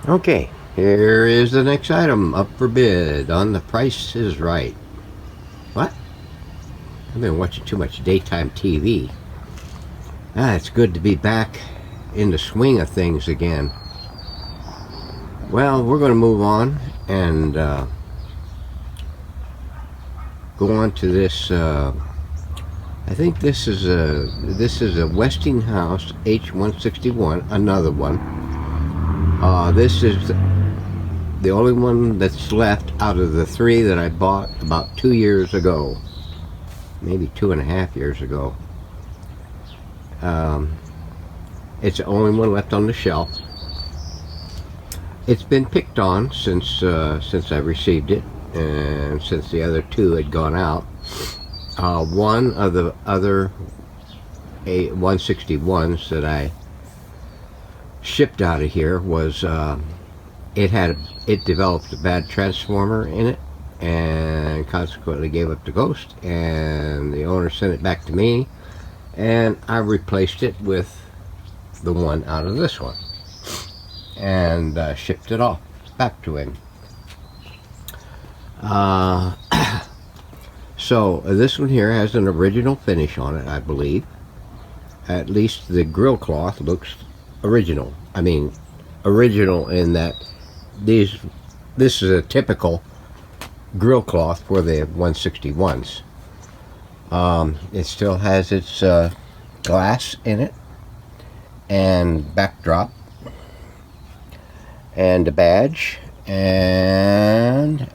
Okay, here is the next item up for bid on The Price is Right. What? I've been watching too much daytime TV. It's good to be back in the swing of things again. Well, we're going to move on and go on to this. I think this is a Westinghouse H-161, another one. This is the only one that's left out of the three that I bought about 2 years ago, maybe 2.5 years ago. It's the only one left on the shelf. It's been picked on since I received it, and since the other two had gone out. One of the other 161s that I shipped out of here was it developed a bad transformer in it, and consequently gave up the ghost, and the owner sent it back to me, and I replaced it with the one out of this one, and shipped it off back to him. So this one here has an original finish on it, I believe. At least the grill cloth looks original. I mean, original in that this is a typical grill cloth for the 161s. It still has its glass in it, and backdrop, and a badge, and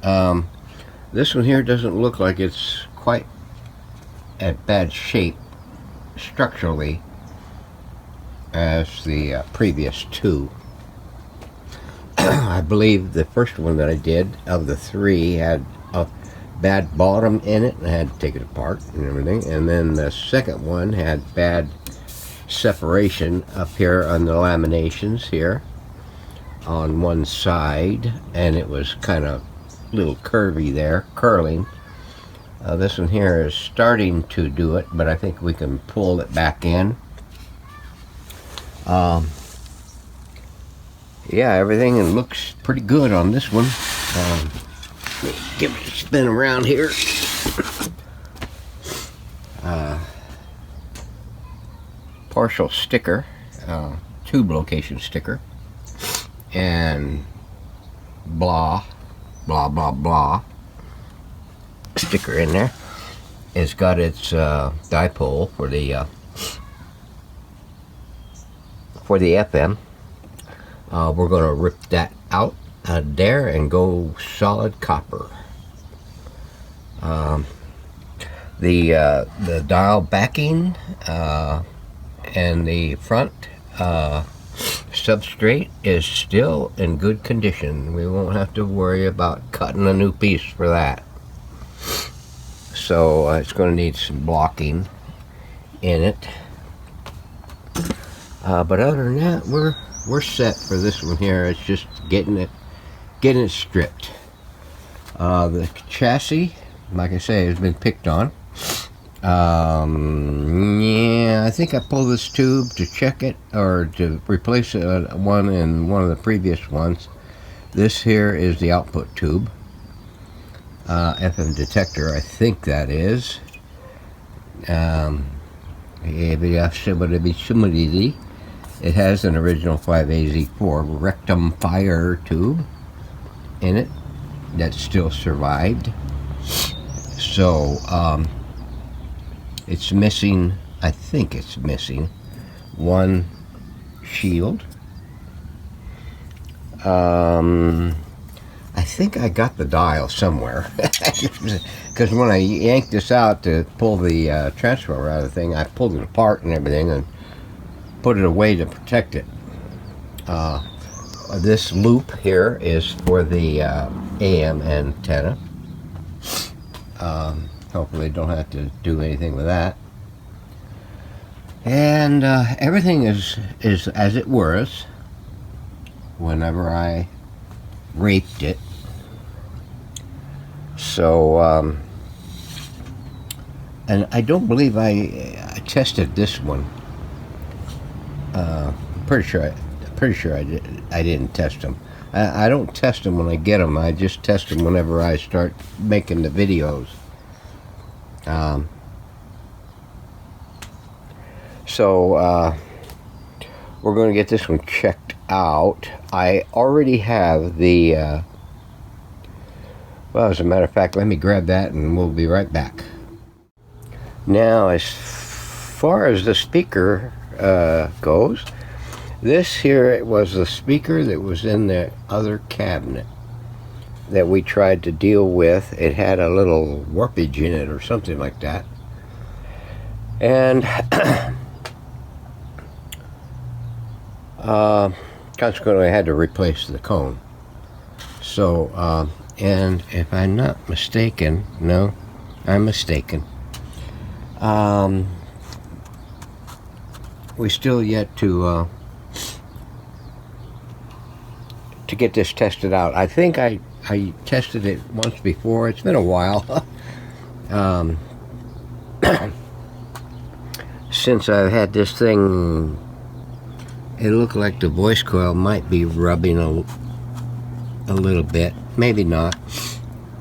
this one here doesn't look like it's quite at bad shape structurally as the previous two. I believe the first one that I did of the three had a bad bottom in it, and I had to take it apart and everything, and then the second one had bad separation up here on the laminations here on one side, and it was kind of a little curvy there, curling. This one here is starting to do it, but I think we can pull it back in. Yeah, everything looks pretty good on this one. Let me give it a spin around here. Partial sticker, tube location sticker, and blah blah blah sticker in there. It's got its dipole for the FM. We're going to rip that out there and go solid copper. The dial backing and the front substrate is still in good condition. We won't have to worry about cutting a new piece for that. So it's going to need some blocking in it. But other than that, we're set for this one here. It's just getting it stripped. The chassis, like I say, has been picked on. Yeah, I think I pulled this tube to check it, or to replace one in one of the previous ones. This here is the output tube. FM detector, I think that is. It has an original 5AZ4 rectum fire tube in it that still survived. So it's missing, I think it's missing one shield. I think I got the dial somewhere, because when I yanked this out to pull the transformer out of the thing, I pulled it apart and everything and put it away to protect it. This loop here is for the AM antenna. Hopefully don't have to do anything with that. And everything is as it was whenever I raped it. So and I don't believe I tested this one. Pretty sure I didn't test them. I don't test them when I get them. I just test them whenever I start making the videos. So we're going to get this one checked out. I already have the well, as a matter of fact, let me grab that and we'll be right back. Now, as far as the speaker goes, this here was the speaker that was in the other cabinet that we tried to deal with. It had a little warpage in it or something like that. And consequently, I had to replace the cone. So, and if I'm not mistaken, no, I'm mistaken. We still yet to get this tested out. I think I tested it once before. It's been a while since I've had this thing. It looked like the voice coil might be rubbing a little bit, maybe not,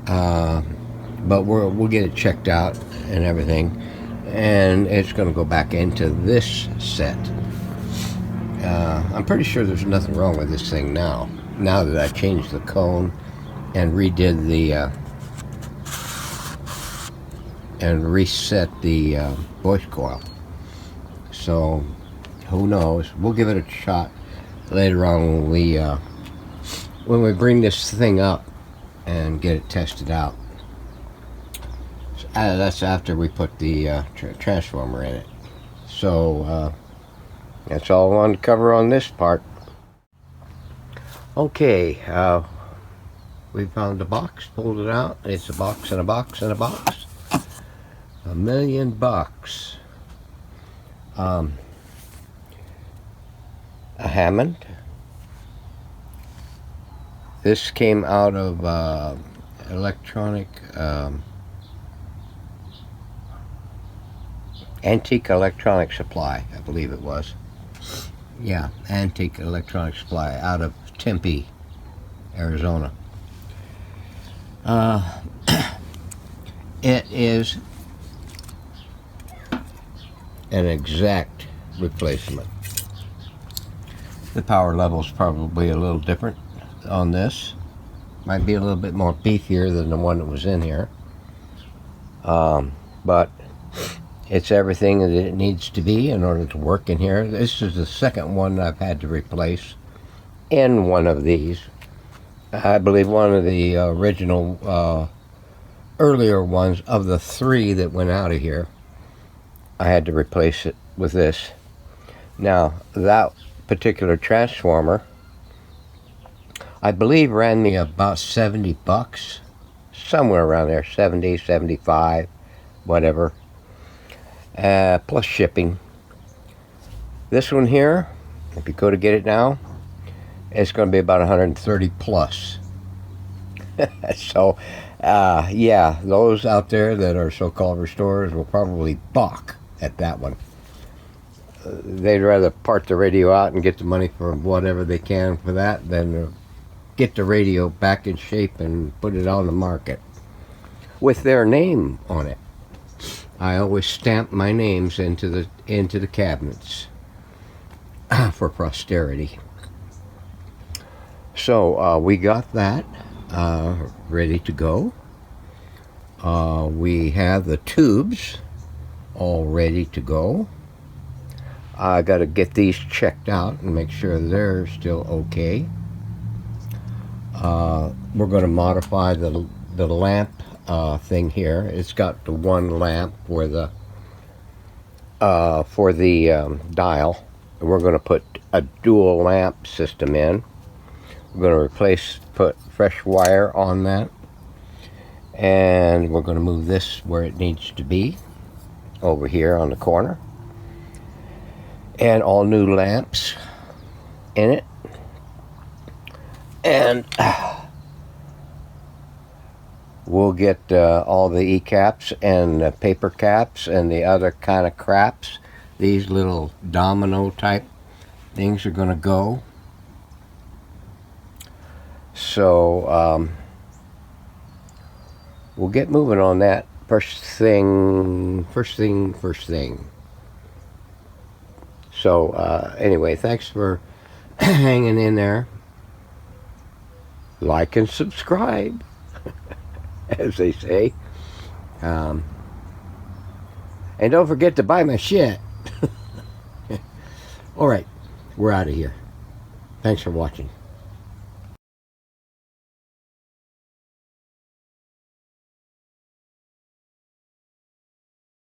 but we'll get it checked out and everything, and it's going to go back into this set. I'm pretty sure there's nothing wrong with this thing now that I changed the cone and redid the and reset the voice coil. So who knows? We'll give it a shot later on when we bring this thing up and get it tested out. So, that's after we put the transformer in it. So that's all I wanted to cover on this part. Okay, we found the box, pulled it out. It's a box and a box and a box. $1 million. A Hammond. This came out of electronic Antique Electronic Supply, I believe it was. Yeah, Antique Electronic Supply out of Tempe, Arizona. It is an exact replacement. The power level is probably a little different on this. Might be a little bit more beefier than the one that was in here. But it's everything that it needs to be in order to work in here. This is the second one I've had to replace in one of these. I believe one of the original earlier ones of the 3 that went out of here, I had to replace it with this. Now, that particular transformer, I believe, ran me about $70, somewhere around there, 70, 75, whatever, plus shipping. This one here, if you go to get it now, it's going to be about 130 plus. So, yeah, those out there that are so-called restorers will probably balk at that one. They'd rather part the radio out and get the money for whatever they can for that than get the radio back in shape and put it on the market with their name on it. I always stamp my names into the cabinets for posterity. So we got that ready to go. We have the tubes all ready to go. I got to get these checked out and make sure they're still okay. We're going to modify the lamp thing here. It's got the one lamp for the dial. We're going to put a dual lamp system in. We're going to put fresh wire on that, and we're going to move this where it needs to be, over here on the corner, and all new lamps in it. And we'll get all the e-caps and the paper caps and the other kind of craps. These little domino type things are going to go. So we'll get moving on that first thing. So anyway, thanks for hanging in there. Like and subscribe, as they say. And don't forget to buy my shit. All right, we're out of here. Thanks for watching.